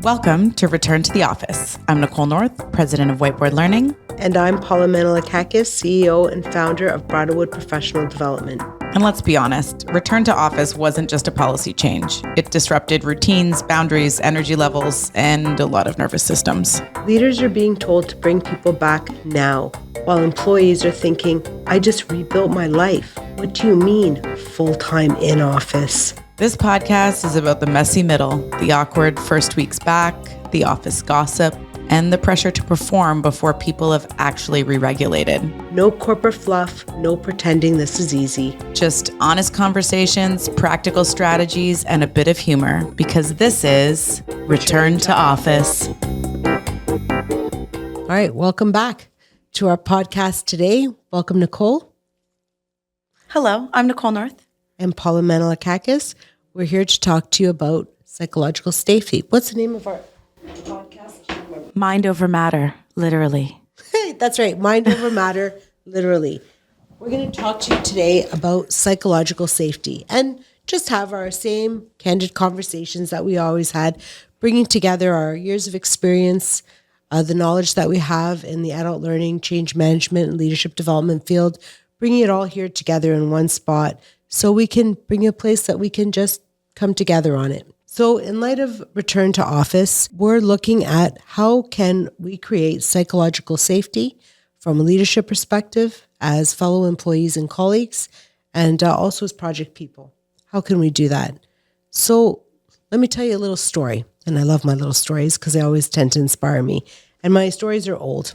Welcome to Return to the Office. I'm Nicole North, president of Whiteboard Learning. And I'm Paula Manolakakis, CEO and founder of Broaderwood Professional Development. And let's be honest, return to office wasn't just a policy change. It disrupted routines, boundaries, energy levels, and a lot of nervous systems. Leaders are being told to bring people back now, while employees are thinking, I just rebuilt my life. What do you mean, full-time in office? This podcast is about the messy middle, the awkward first weeks back, the office gossip, and the pressure to perform before people have actually re-regulated. No corporate fluff, no pretending this is easy. Just honest conversations, practical strategies, and a bit of humor, because this is Return to Office. All right, welcome back to our podcast today. Welcome, Nicole. Hello, I'm Nicole North. And Paula Manolakakis. We're here to talk to you about psychological safety. What's the name of our podcast? Mind over matter, literally. Hey, that's right. Mind over matter, literally. We're going to talk to you today about psychological safety and just have our same candid conversations that we always had, bringing together our years of experience, the knowledge that we have in the adult learning, change management, and leadership development field, bringing it all here together in one spot so we can bring a place that we can just come together on it. So in light of return to office, we're looking at how can we create psychological safety from a leadership perspective as fellow employees and colleagues, and also as project people. How can we do that? So let me tell you a little story. And I love my little stories because they always tend to inspire me. And my stories are old,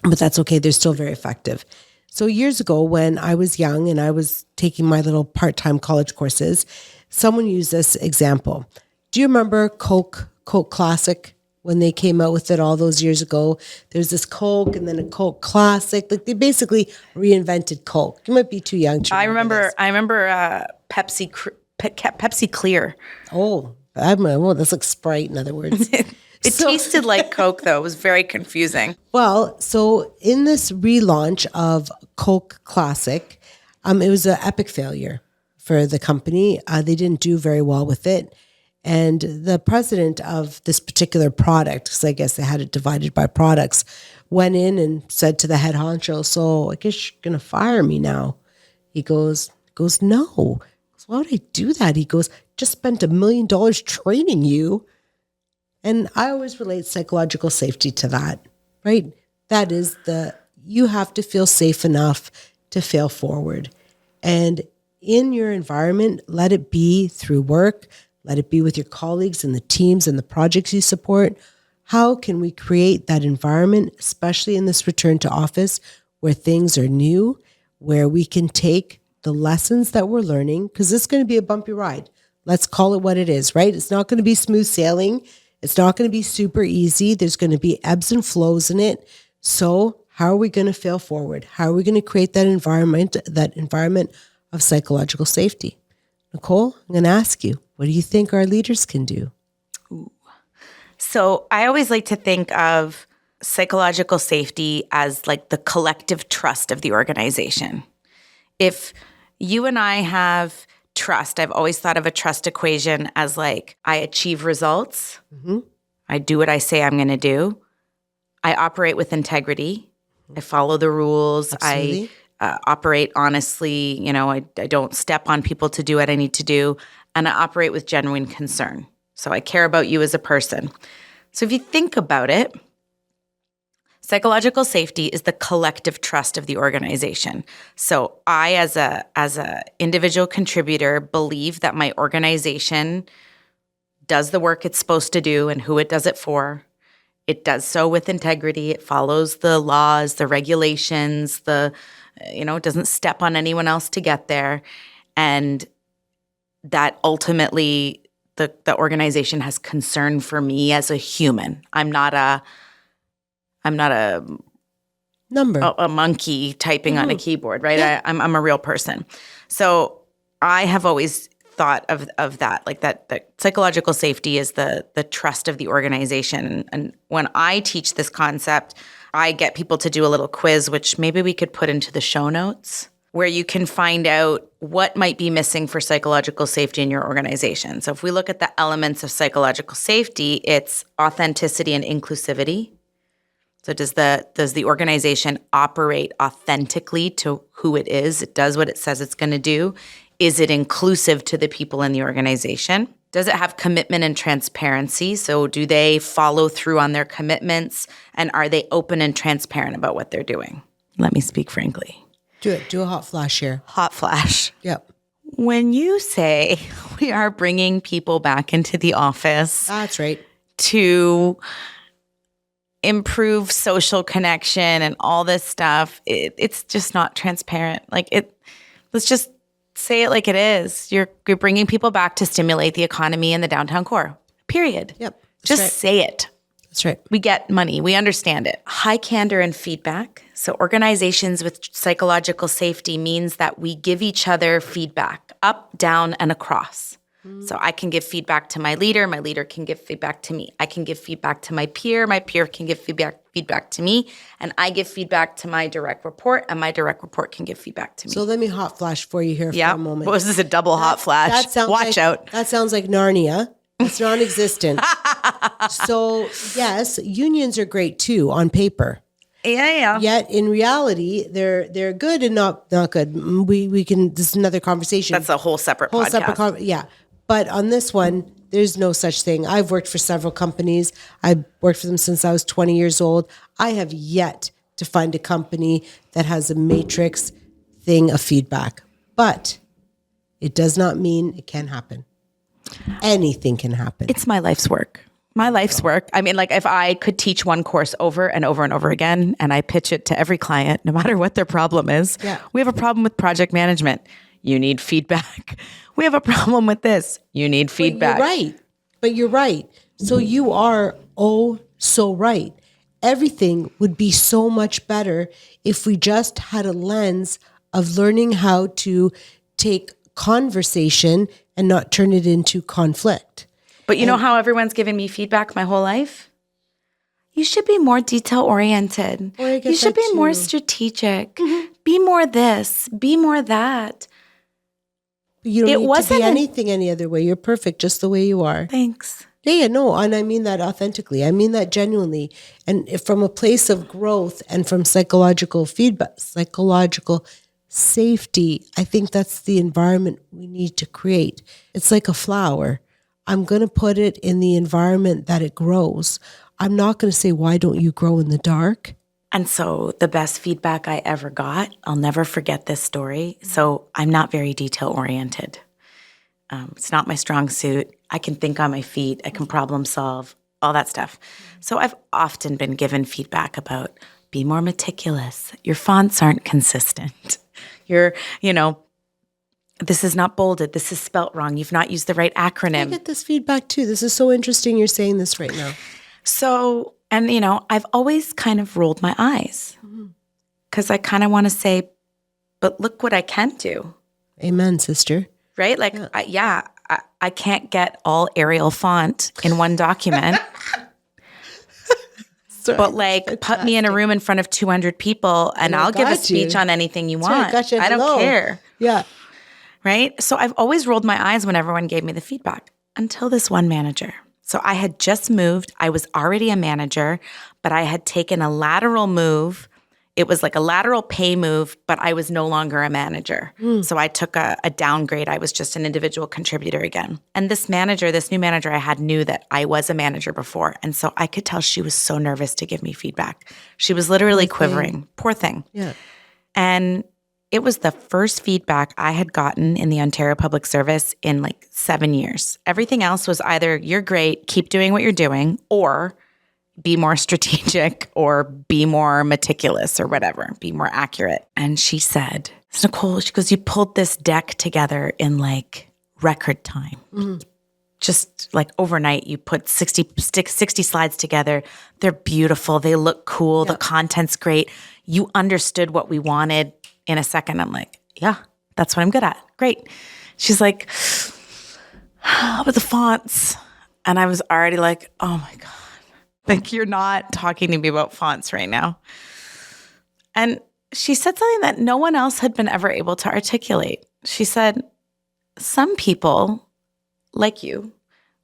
but that's okay. They're still very effective. So years ago when I was young and I was taking my little part-time college courses, someone used this example. Do you remember Coke Classic when they came out with it all those years ago? There's this Coke and then a Coke Classic. Like they basically reinvented Coke. You might be too young to remember this. I remember Pepsi Clear. Oh, that's like Sprite in other words. It tasted like Coke, though. It was very confusing. Well, so in this relaunch of Coke Classic, it was an epic failure for the company. They didn't do very well with it. And the president of this particular product, because I guess they had it divided by products, went in and said to the head honcho, so I guess you're going to fire me now. He goes, no. Why would I do that? He goes, just spent $1 million training you. And I always relate psychological safety to that, right? That is you have to feel safe enough to fail forward. And in your environment, let it be through work, let it be with your colleagues and the teams and the projects you support. How can we create that environment, especially in this return to office where things are new, where we can take the lessons that we're learning, because this is going to be a bumpy ride. Let's call it what it is, right? It's not going to be smooth sailing. It's not going to be super easy. There's going to be ebbs and flows in it. So how are we going to fail forward? How are we going to create that environment of psychological safety? Nicole, I'm going to ask you, what do you think our leaders can do? Ooh. So I always like to think of psychological safety as like the collective trust of the organization. If you and I have trust, I've always thought of a trust equation as like I achieve results. Mm-hmm. I do what I say I'm going to do. I operate with integrity. I follow the rules. Absolutely. I operate honestly. I don't step on people to do what I need to do. And I operate with genuine concern. So I care about you as a person. So if you think about it, psychological safety is the collective trust of the organization. So I, as a individual contributor, believe that my organization does the work it's supposed to do and who it does it for. It does so with integrity. It follows the laws, the regulations, it doesn't step on anyone else to get there. And that ultimately the organization has concern for me as a human. I'm not a number, a monkey typing on a keyboard, right? Yeah. I'm a real person. So I have always thought of that, like that psychological safety is the trust of the organization. And when I teach this concept, I get people to do a little quiz, which maybe we could put into the show notes, where you can find out what might be missing for psychological safety in your organization. So if we look at the elements of psychological safety, it's authenticity and inclusivity. So does the organization operate authentically to who it is? It does what it says it's going to do. Is it inclusive to the people in the organization? Does it have commitment and transparency? So do they follow through on their commitments? And are they open and transparent about what they're doing? Let me speak frankly. Do it. Do a hot flash here. Hot flash. Yep. When you say we are bringing people back into the office. That's right. To improve social connection and all this stuff, it's just not transparent. Let's just say it like it is. You're bringing people back to stimulate the economy in the downtown core. Period. Yep. Just say it. That's right. We get money. We understand it. High candor and feedback. So organizations with psychological safety means that we give each other feedback up, down, and across. So I can give feedback to my leader can give feedback to me. I can give feedback to my peer can give feedback to me, and I give feedback to my direct report, and my direct report can give feedback to me. So let me hot flash for you here for a moment. What was this, a double hot flash? Watch out. That sounds like Narnia. It's non-existent. So yes, unions are great too on paper. Yeah. Yet in reality, they're good and not good. We can. This is another conversation. That's a whole separate podcast. Yeah. But on this one, there's no such thing. I've worked for several companies. I've worked for them since I was 20 years old. I have yet to find a company that has a matrix thing of feedback. But it does not mean it can happen. Anything can happen. It's my life's work. My life's work. I mean, if I could teach one course over and over and over again, and I pitch it to every client, no matter what their problem is, we have a problem with project management. You need feedback. We have a problem with this. You need feedback. But you're right. So you are so right. Everything would be so much better if we just had a lens of learning how to take conversation and not turn it into conflict. But you know how everyone's given me feedback my whole life? You should be more detail-oriented. You should be more strategic. Mm-hmm. Be more this. Be more that. You don't need to be anything any other way. You're perfect just the way you are. Thanks. Yeah, no, and I mean that authentically. I mean that genuinely. And from a place of growth and from psychological feedback, psychological safety, I think that's the environment we need to create. It's like a flower. I'm going to put it in the environment that it grows. I'm not going to say, why don't you grow in the dark? And so the best feedback I ever got, I'll never forget this story. So I'm not very detail oriented. It's not my strong suit. I can think on my feet. I can problem solve, all that stuff. So I've often been given feedback about be more meticulous. Your fonts aren't consistent. This is not bolded. This is spelt wrong. You've not used the right acronym. I get this feedback too. This is so interesting you're saying this right now. So, and I've always kind of rolled my eyes because I kind of want to say, but look what I can do. Amen, sister. Right? I can't get all Arial font in one document. But put me in a room in front of 200 people and I'll give a speech on anything you want. I don't care. Yeah. Right? So I've always rolled my eyes when everyone gave me the feedback until this one manager. So I had just moved. I was already a manager, but I had taken a lateral move. It was like a lateral pay move, but I was no longer a manager. So I took a downgrade. I was just an individual contributor again. And this new manager I had knew that I was a manager before. And so I could tell she was so nervous to give me feedback. She was literally quivering. Poor thing. Yeah. And it was the first feedback I had gotten in the Ontario Public Service in 7 years. Everything else was either you're great, keep doing what you're doing, or be more strategic or be more meticulous or whatever, be more accurate. And she said, Nicole, she goes, you pulled this deck together in record time. Mm-hmm. Just overnight, you put 60 slides together. They're beautiful. They look cool. Yep. The content's great. You understood what we wanted in a second. I'm like, yeah, that's what I'm good at. Great. She's like, how about the fonts? And I was already like, oh my God. You're not talking to me about fonts right now. And she said something that no one else had been ever able to articulate. She said, some people, like you,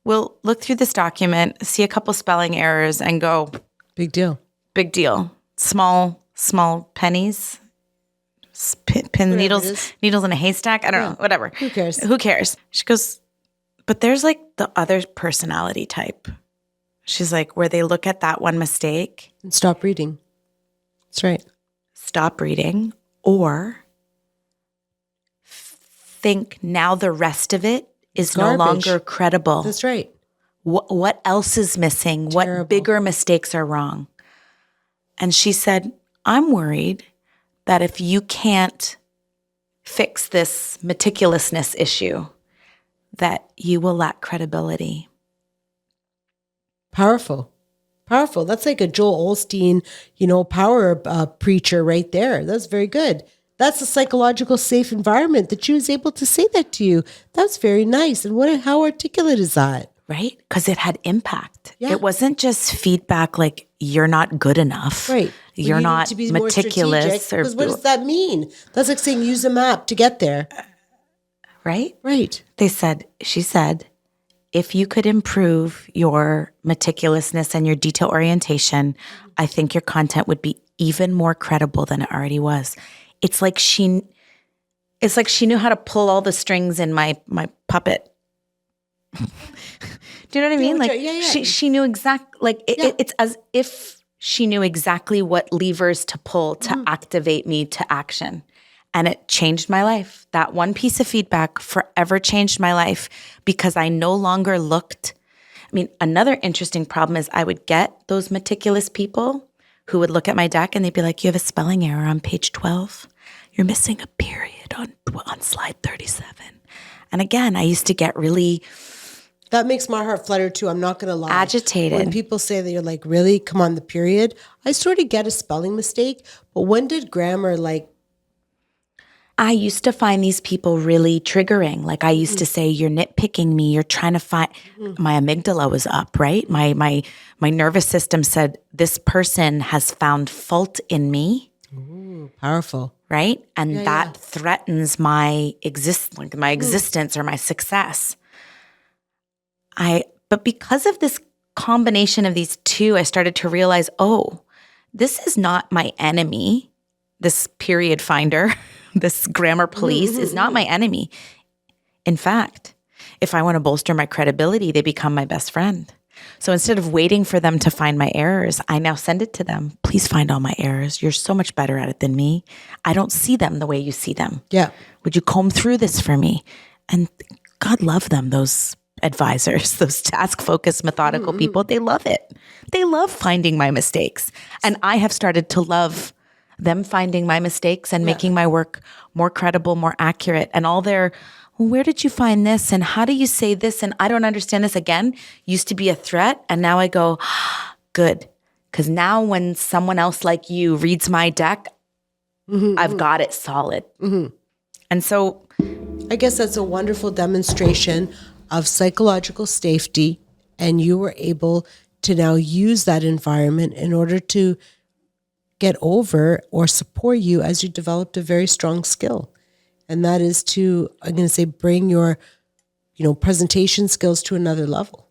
will look through this document, see a couple spelling errors, and go, Big deal. big deal. Small pennies, pin needles in a haystack. I don't know, whatever. Who cares? Who cares? She goes, but there's like the other personality type. She's like, where they look at that one mistake. And stop reading. That's right. Stop reading, or think now the rest of it is no longer credible. That's right. What else is missing? Terrible. What bigger mistakes are wrong? And she said, I'm worried that if you can't fix this meticulousness issue, that you will lack credibility. Powerful. That's like a Joel Osteen, power preacher right there. That's very good. That's a psychological safe environment that she was able to say that to you. That's very nice. And how articulate is that? Right? Because it had impact. Yeah. It wasn't just feedback like you're not good enough. Right. You're not need to be more meticulous. because what does that mean? That's like saying use a map to get there. Right? Right. She said, if you could improve your meticulousness and your detail orientation, I think your content would be even more credible than it already was. It's like she knew how to pull all the strings in my puppet. Do you know what I mean? Like she knew it's as if she knew exactly what levers to pull to activate me to action. And it changed my life. That one piece of feedback forever changed my life because I no longer looked. I mean, another interesting problem is I would get those meticulous people who would look at my deck and they'd be like, you have a spelling error on page 12. You're missing a period on slide 37. And again, I used to get really... That makes my heart flutter too. I'm not going to lie. Agitated. When people say that you're like, really? Come on, the period. I sort of get a spelling mistake, but when did grammar I used to find these people really triggering. Like I used to say, you're nitpicking me. You're trying to find, my amygdala was up, right? My nervous system said, this person has found fault in me. Ooh, powerful. Right? And that threatens my existence or my success. But because of this combination of these two, I started to realize, this is not my enemy. This period finder, this grammar police is not my enemy. In fact, if I want to bolster my credibility, they become my best friend. So instead of waiting for them to find my errors, I now send it to them. Please find all my errors. You're so much better at it than me. I don't see them the way you see them. Yeah. Would you comb through this for me? And God love them, those advisors, those task-focused, methodical people. They love it. They love finding my mistakes. And I have started to love them finding my mistakes and making my work more credible, more accurate. And all their, where did you find this? And how do you say this? And I don't understand this again. Used to be a threat. And now I go, good. Because now when someone else like you reads my deck, I've got it solid. And so I guess that's a wonderful demonstration of psychological safety. And you were able to now use that environment in order to get over or support you as you developed a very strong skill. And that is to, I'm going to say, bring your, presentation skills to another level.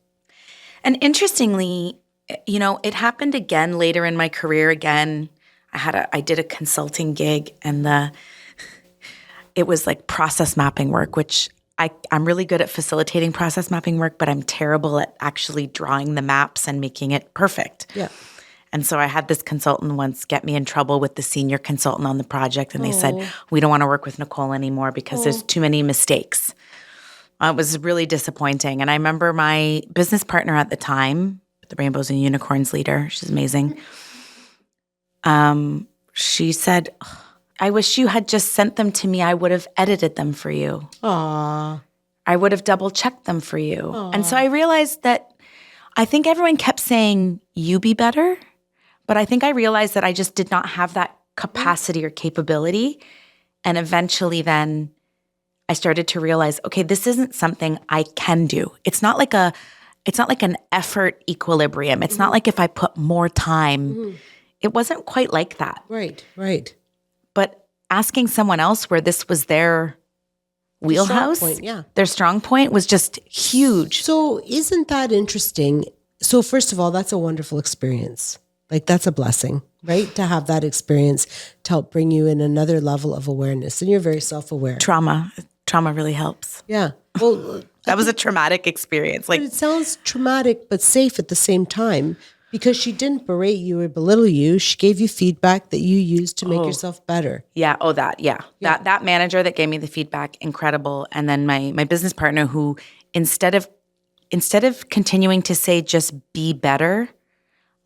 And interestingly, it happened again later in my career. Again, I did a consulting gig and it was like process mapping work, which I'm really good at facilitating process mapping work, but I'm terrible at actually drawing the maps and making it perfect. Yeah. And so I had this consultant once get me in trouble with the senior consultant on the project. And they said, we don't want to work with Nicole anymore because there's too many mistakes. It was really disappointing. And I remember my business partner at the time, the Rainbows and Unicorns leader, she's amazing. She said, I wish you had just sent them to me. I would have edited them for you. Aww. I would have double checked them for you. Aww. And so I realized that I think everyone kept saying, you be better. But I think I realized that I just did not have that capacity or capability. And eventually then I started to realize, okay, this isn't something I can do. It's not like an effort equilibrium. It's not like if I put more time. It wasn't quite like that. Right. asking someone else where this was their wheelhouse, their strong point was just huge. So isn't that interesting? So first of all, that's a wonderful experience. Like that's a blessing, right? To have that experience to help bring you in another level of awareness. And you're very self-aware. Trauma really helps. Yeah. Well, that was a traumatic experience. Like, but it sounds traumatic, but safe at the same time, because she didn't berate you or belittle you. She gave you feedback that you used to make yourself better. Yeah. Oh, that. Yeah. That manager that gave me the feedback, incredible. And then my business partner who instead of continuing to say, just be better,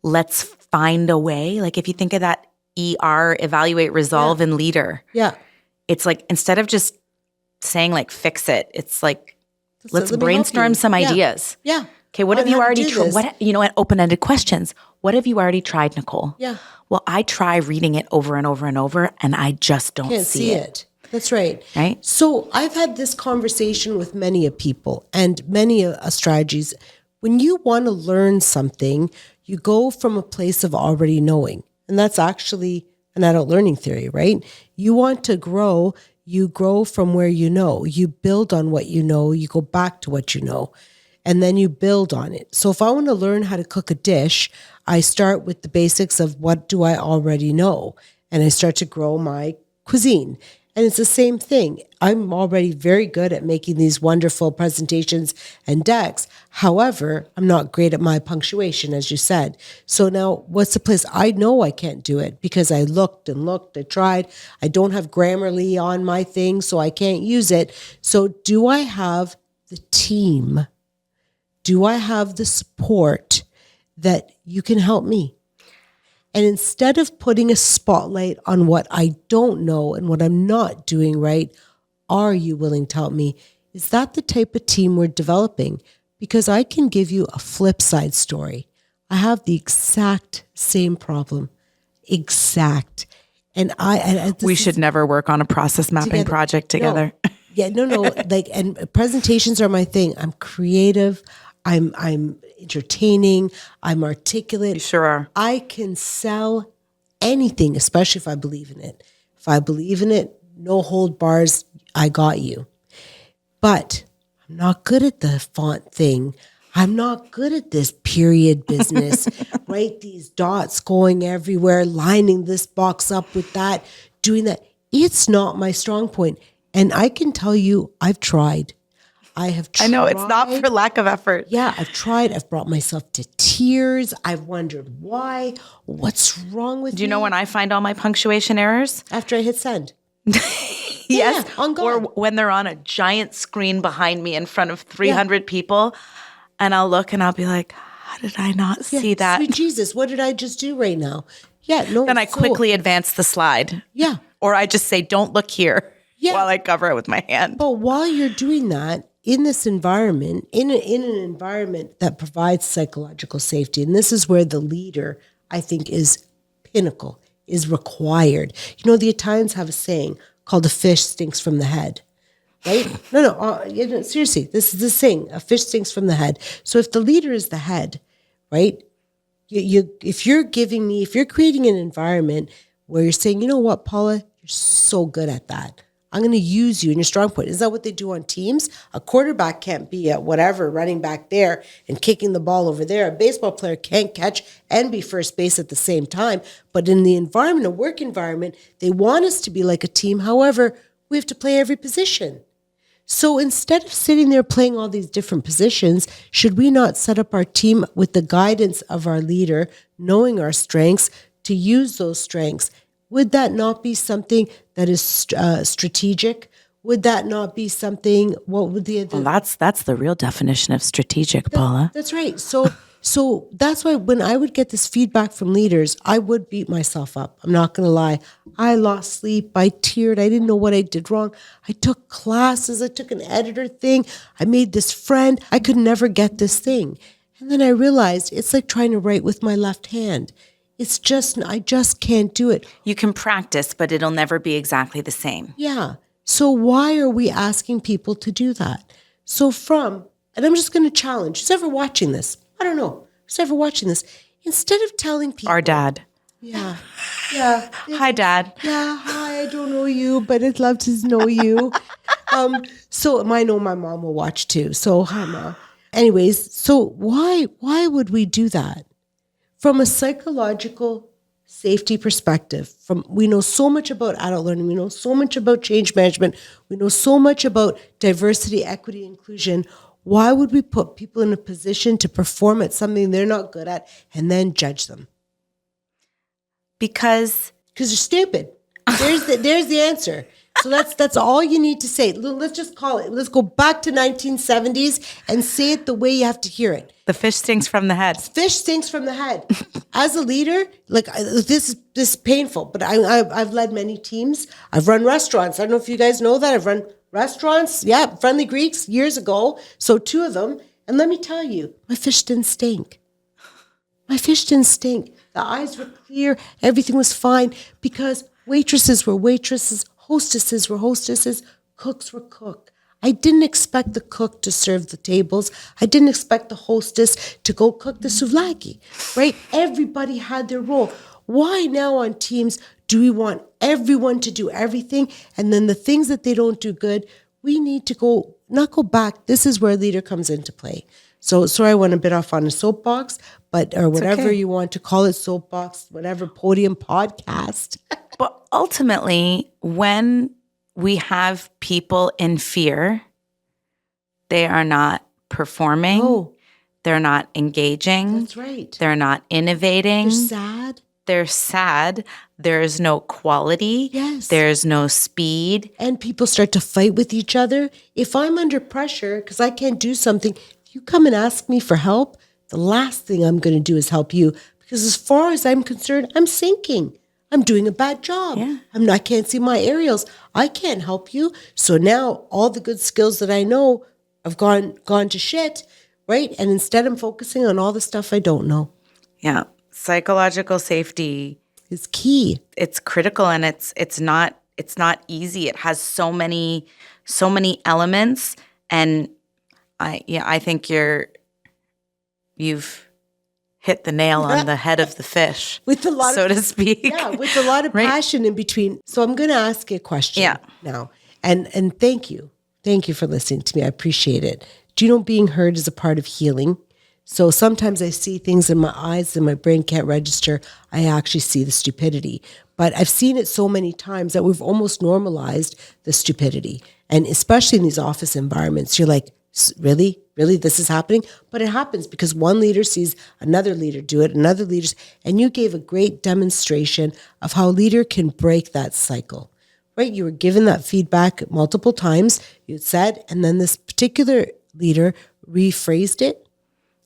let's find a way. Like if you think of that ER, evaluate, resolve, and leader. Yeah. It's like, instead of just saying like, fix it, it's like, let's brainstorm some ideas. Yeah. Okay, what have you already tried? What, open-ended questions. What have you already tried, Nicole? Yeah. Well, I try reading it over and over and over, and I just don't see it. That's right. Right? So I've had this conversation with many of people and many strategies. When you want to learn something, you go from a place of already knowing. And that's actually an adult learning theory, right? You want to grow, you grow from where you know. You build on what you know, you go back to what you know, and then you build on it. So if I want to learn how to cook a dish, I start with the basics of what do I already know? And I start to grow my cuisine. And it's the same thing. I'm already very good at making these wonderful presentations and decks. However, I'm not great at my punctuation, as you said. So now what's the place? I know I can't do it because I looked and looked, I tried. I don't have Grammarly on my thing, so I can't use it. So do I have the team? Do I have the support that you can help me? And instead of putting a spotlight on what I don't know and what I'm not doing right, are you willing to help me? Is that the type of team we're developing? Because I can give you a flip side story. I have the exact same problem. Exact. And we should never work on a process mapping project together. No. And presentations are my thing. I'm creative. I'm entertaining. I'm articulate. You sure are. I can sell anything, especially if I believe in it. If I believe in it, no hold bars, I got you. But I'm not good at the font thing. I'm not good at this period business, right? These dots going everywhere, lining this box up with that, doing that. It's not my strong point. And I can tell you, I've tried. I have tried. I know, it's not for lack of effort. Yeah, I've tried. I've brought myself to tears. I've wondered why. What's wrong with me? Do you know when I find all my punctuation errors? After I hit send. Yes. Yeah, on God. Or when they're on a giant screen behind me in front of 300 people, and I'll look and I'll be like, how did I not see that? Sweet Jesus, what did I just do right now? Yeah, no. Then I quickly advance the slide. Yeah. Or I just say, don't look here while I cover it with my hand. But while you're doing that, in this environment, in an environment that provides psychological safety, and this is where the leader, I think, is pinnacle, is required. You know, the Italians have a saying called "a fish stinks from the head," right? No, seriously, this is the saying: a fish stinks from the head. So if the leader is the head, right? If you're creating an environment where you're saying, you know what, Paula, you're so good at that. I'm going to use you in your strong point. Is that what they do on teams? A quarterback can't be at whatever, running back there and kicking the ball over there. A baseball player can't catch and be first base at the same time. But in the environment, a work environment, they want us to be like a team. However, we have to play every position. So instead of sitting there playing all these different positions, should we not set up our team with the guidance of our leader, knowing our strengths, to use those strengths? Would that not be something that is strategic? Would that not be something? What would the? Well, that's the real definition of strategic, Paula. That's right. So that's why when I would get this feedback from leaders, I would beat myself up. I'm not going to lie. I lost sleep. I teared. I didn't know what I did wrong. I took classes. I took an editor thing. I made this friend. I could never get this thing. And then I realized it's like trying to write with my left hand. I just can't do it. You can practice, but it'll never be exactly the same. Yeah. So why are we asking people to do that? And I'm just going to challenge, who's ever watching this? I don't know. Who's ever watching this? Instead of telling people. Our dad. Yeah. Yeah. Hi, Dad. Yeah. Hi, I don't know you, but I'd love to know you. So I know my mom will watch too. So hi, Mom. Anyways, so why would we do that? From a psychological safety perspective, we know so much about adult learning, we know so much about change management, we know so much about diversity, equity, inclusion. Why would we put people in a position to perform at something they're not good at and then judge them? Because they're stupid. There's the answer. So that's all you need to say. Let's just call it. Let's go back to 1970s and say it the way you have to hear it. the fish stinks from the head. Fish stinks from the head. As a leader, this is painful, but I've led many teams. I've run restaurants. I don't know if you guys know that. I've run restaurants. Yeah, Friendly Greeks years ago. So 2 of them. And let me tell you, my fish didn't stink. My fish didn't stink. The eyes were clear. Everything was fine because waitresses were waitresses, hostesses were hostesses, cooks were cook. I didn't expect the cook to serve the tables. I didn't expect the hostess to go cook the souvlaki, right? Everybody had their role. Why now on teams do we want everyone to do everything? And then the things that they don't do good, we need to not go back. This is where leader comes into play. So sorry, I went a bit off on a soapbox, or whatever you want to call it, soapbox, whatever, podium podcast. But ultimately, when we have people in fear, they are not performing. Oh, they're not engaging. that's right. They're not innovating. They're sad. They're sad. There's no quality. Yes. There's no speed. And people start to fight with each other. If I'm under pressure because I can't do something, if you come and ask me for help, the last thing I'm going to do is help you because as far as I'm concerned, I'm sinking. I'm doing a bad job. Yeah. I can't see my aerials. I can't help you. So now all the good skills that I know have gone to shit, right? And instead I'm focusing on all the stuff I don't know. Yeah. Psychological safety is key. It's critical, and it's not easy. It has so many elements, and I think you've hit the nail on the head of the fish, with a lot to speak. Yeah, with a lot of passion in between. So I'm going to ask you a question now, and thank you for listening to me. I appreciate it. Do you know being heard is a part of healing? So sometimes I see things in my eyes and my brain can't register. I actually see the stupidity. But I've seen it so many times that we've almost normalized the stupidity. And especially in these office environments, you're like, really? Really, this is happening? But it happens because one leader sees another leader do it, another leader, and you gave a great demonstration of how a leader can break that cycle, right? You were given that feedback multiple times, you said, and then this particular leader rephrased it.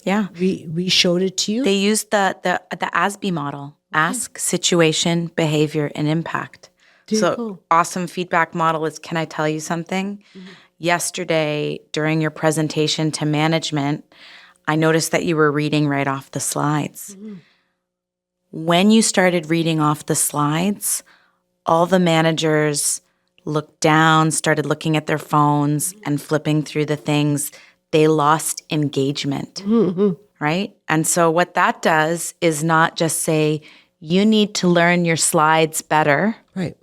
Yeah. Re-showed it to you. They used the ASB model, ask, situation, behavior, and impact. Awesome feedback model is, can I tell you something? Mm-hmm. Yesterday, during your presentation to management, I noticed that you were reading right off the slides. Mm-hmm. When you started reading off the slides, all the managers looked down, started looking at their phones and flipping through the things. They lost engagement, right? And so what that does is not just say, you need to learn your slides better. Right.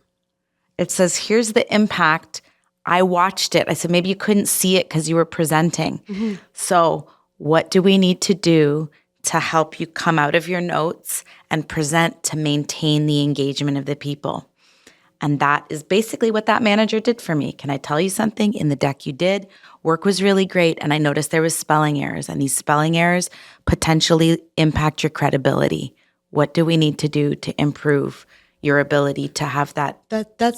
It says, here's the impact. I watched it. I said, maybe you couldn't see it because you were presenting. Mm-hmm. So what do we need to do to help you come out of your notes and present to maintain the engagement of the people? And that is basically what that manager did for me. Can I tell you something? In the deck you did, work was really great. And I noticed there was spelling errors. And these spelling errors potentially impact your credibility. What do we need to do to improve your ability to have that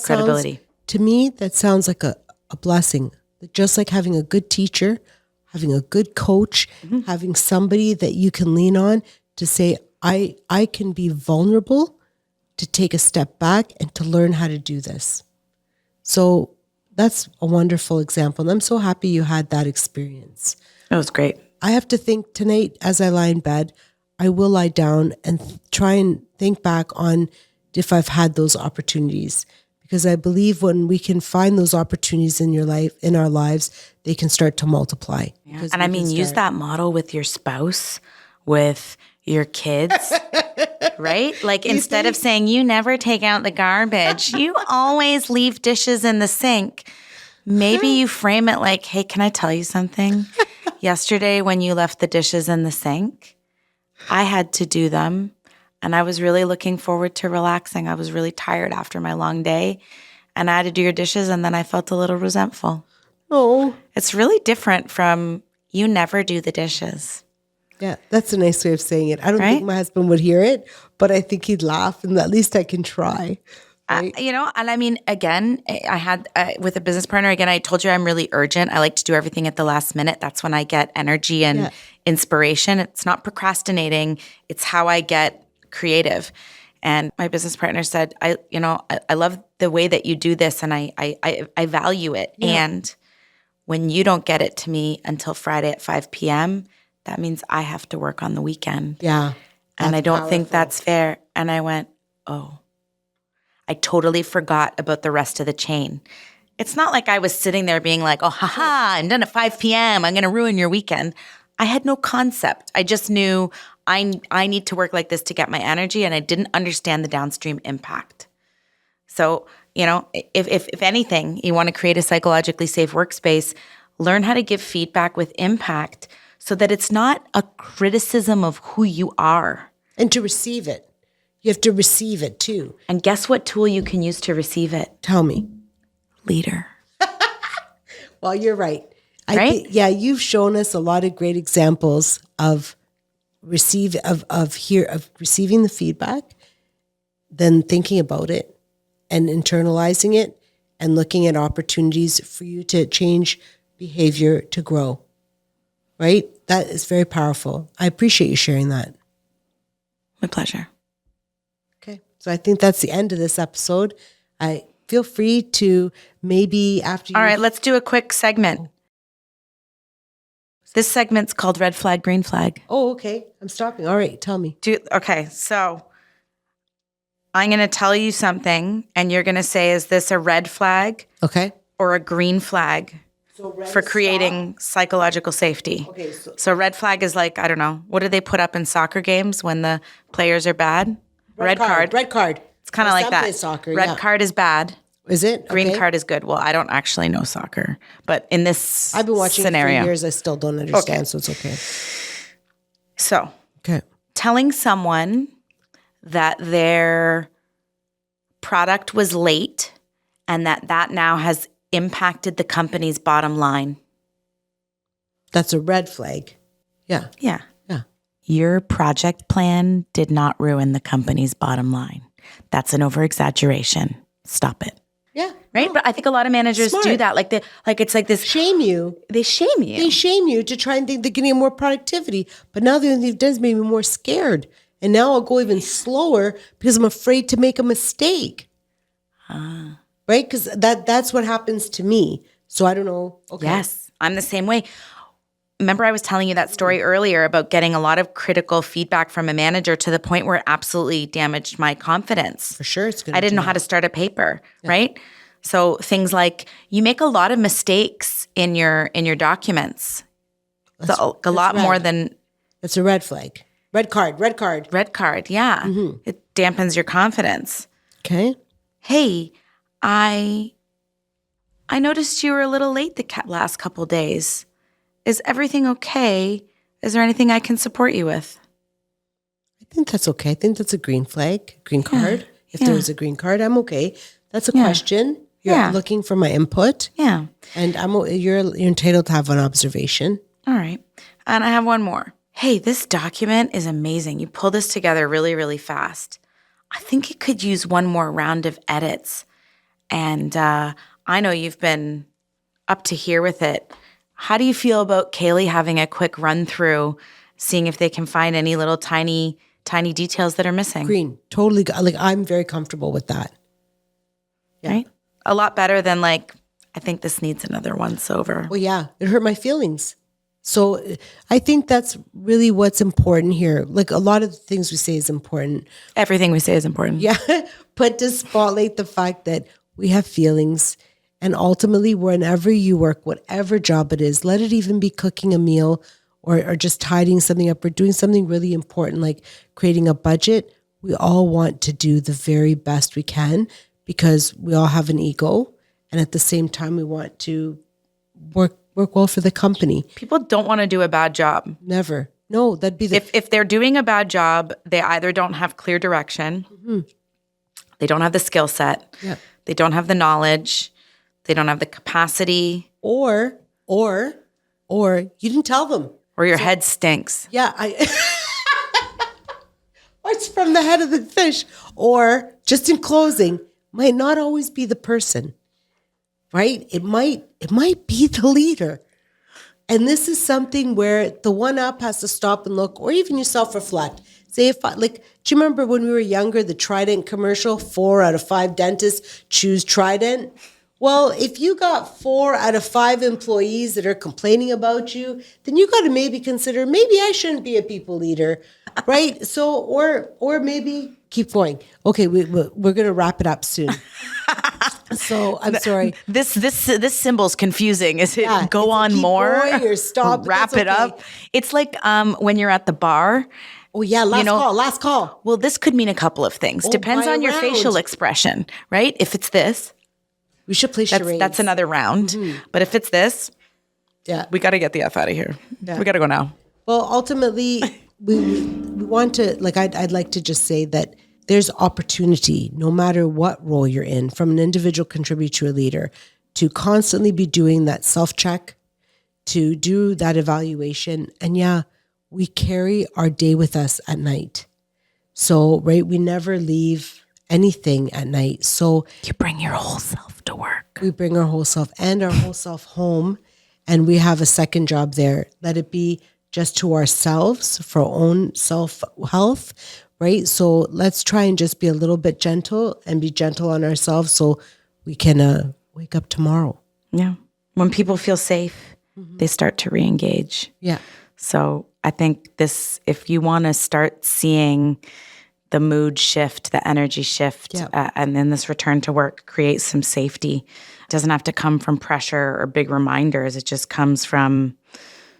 credibility? To me, that sounds like a blessing. Just like having a good teacher, having a good coach, having somebody that you can lean on to say, I can be vulnerable, to take a step back and to learn how to do this. So that's a wonderful example. And I'm so happy you had that experience. That was great. I have to think tonight as I lie in bed, I will lie down and try and think back on if I've had those opportunities. Because I believe when we can find those opportunities in our lives, they can start to multiply. Yeah. And I mean, use that model with your spouse, with your kids. right? Like instead of saying, you never take out the garbage, you always leave dishes in the sink. Maybe you frame it like, hey, can I tell you something? Yesterday when you left the dishes in the sink, I had to do them. And I was really looking forward to relaxing. I was really tired after my long day. And I had to do your dishes, and then I felt a little resentful. Oh. It's really different from you never do the dishes. Yeah, that's a nice way of saying it. I don't think my husband would hear it, but I think he'd laugh, and at least I can try. Right? And I mean, again, I had with a business partner, again, I told you I'm really urgent. I like to do everything at the last minute. That's when I get energy and inspiration. It's not procrastinating. It's how I get creative. And my business partner said, I love the way that you do this, and I value it. Yeah. And when you don't get it to me until Friday at 5 p.m., that means I have to work on the weekend. Yeah. And I don't think that's fair. And I went, oh, I totally forgot about the rest of the chain. It's not like I was sitting there being like, oh, haha, I'm done at 5 p.m. I'm going to ruin your weekend. I had no concept. I just knew I need to work like this to get my energy, and I didn't understand the downstream impact. So, if anything, you want to create a psychologically safe workspace, learn how to give feedback with impact so that it's not a criticism of who you are. And to receive it. You have to receive it too. And guess what tool you can use to receive it? Tell me. Leader. Well, you're right. Right? You've shown us a lot of great examples of receiving the feedback, then thinking about it and internalizing it and looking at opportunities for you to change behavior to grow. Right? That is very powerful. I appreciate you sharing that. My pleasure. Okay. So I think that's the end of this episode. I feel free to maybe after you... All right, let's do a quick segment. This segment's called Red Flag, Green Flag. Oh, okay. I'm stopping. All right. Tell me. Okay, so I'm going to tell you something, and you're going to say, is this a red flag? Okay. Or a green flag for creating psychological safety? Okay. So red flag is like, I don't know, what do they put up in soccer games when the players are bad? Red card. Red card. It's kind of like that. Soccer, red card is bad. Is it? Green card is good. Well, I don't actually know soccer, but in this I've been watching scenario, it for years. I still don't understand, so it's okay. So, telling someone that their product was late and that now has impacted the company's bottom line. That's a red flag. Yeah. Yeah. Your project plan did not ruin the company's bottom line. That's an over-exaggeration. Stop it. Yeah. Right? But I think a lot of managers do that. It's like this. Shame you. They shame you. They shame you to try and think they're getting more productivity. But now the only thing they've done is made me more scared. And now I'll go even slower because I'm afraid to make a mistake. Right? Because that's what happens to me. So I don't know. Okay. Yes. I'm the same way. Remember I was telling you that story earlier about getting a lot of critical feedback from a manager to the point where it absolutely damaged my confidence. For sure. I didn't know how to start a paper, right? So things like you make a lot of mistakes in your documents. That's a lot more than... That's a red flag. Red card, yeah. Mm-hmm. It dampens your confidence. Okay. Hey, I noticed you were a little late the last couple days. Is everything okay? Is there anything I can support you with? I think that's okay. I think that's a green flag, green card. If there was a green card, I'm okay. That's a question. You're looking for my input. Yeah. And you're entitled to have an observation. All right. And I have one more. Hey, this document is amazing. You pulled this together really, really fast. I think it could use one more round of edits. And I know you've been up to here with it. How do you feel about Kaylee having a quick run through, seeing if they can find any little tiny details that are missing? Green. Totally. Like, I'm very comfortable with that. Yeah. Right? A lot better than I think this needs another once over. Well, yeah. It hurt my feelings. So I think that's really what's important here. Like, a lot of the things we say is important. Everything we say is important. Yeah. But to spotlight the fact that we have feelings. And ultimately, whenever you work, whatever job it is, let it even be cooking a meal or just tidying something up or doing something really important like creating a budget. we all want to do the very best we can because we all have an ego. And at the same time, we want to work well for the company. People don't want to do a bad job. Never. No, that'd be if they're doing a bad job, they either don't have clear direction, they don't have the skill set, they don't have the knowledge, they don't have the capacity, or you didn't tell them, or your head stinks. Yeah, it's from the head of the fish. Or just in closing, might not always be the person, right? It might be the leader. And this is something where the one up has to stop and look, or even you self-reflect. Say, do you remember when we were younger, the Trident commercial, 4 out of 5 dentists choose Trident? Well, if you got 4 out of 5 employees that are complaining about you, then you got to maybe consider, maybe I shouldn't be a people leader, right? So, or maybe keep going. Okay, we're going to wrap it up soon. So I'm sorry. This symbol's confusing. Is it go on more or stop? Wrap it up? It's like when you're at the bar. Oh yeah, last call. Well, this could mean a couple of things. Depends on your facial expression, right? If it's this, we should play charades. That's another round. But if it's this, we got to get the F out of here. Yeah. We got to go now. Well, ultimately, we want to, I'd like to just say that there's opportunity, no matter what role you're in, from an individual contributor to a leader, to constantly be doing that self-check, to do that evaluation. And we carry our day with us at night. So, right, we never leave anything at night. So you bring your whole self to work. We bring our whole self and our whole self home. And we have a second job there. Let it be just to ourselves for our own self-health, right? So let's try and just be a little bit gentle and be gentle on ourselves so we can wake up tomorrow. Yeah. When people feel safe, they start to re-engage. Yeah. So I think if you want to start seeing the mood shift, the energy shift, and then this return to work creates some safety. It doesn't have to come from pressure or big reminders. It just comes from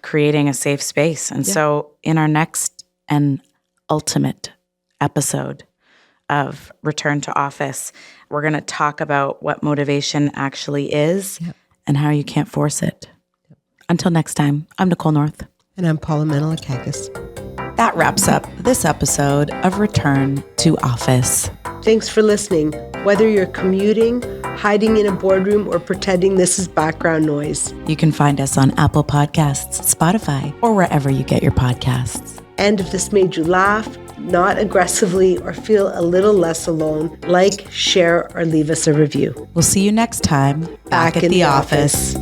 creating a safe space. And so in our next and ultimate episode of Return to Office, we're going to talk about what motivation actually is and how you can't force it. Until next time, I'm Nicole North. And I'm Paula Manolakakis. That wraps up this episode of Return to Office. Thanks for listening. Whether you're commuting, hiding in a boardroom, or pretending this is background noise. You can find us on Apple Podcasts, Spotify, or wherever you get your podcasts. And if this made you laugh, not aggressively, or feel a little less alone, like, share, or leave us a review. We'll see you next time back at the office.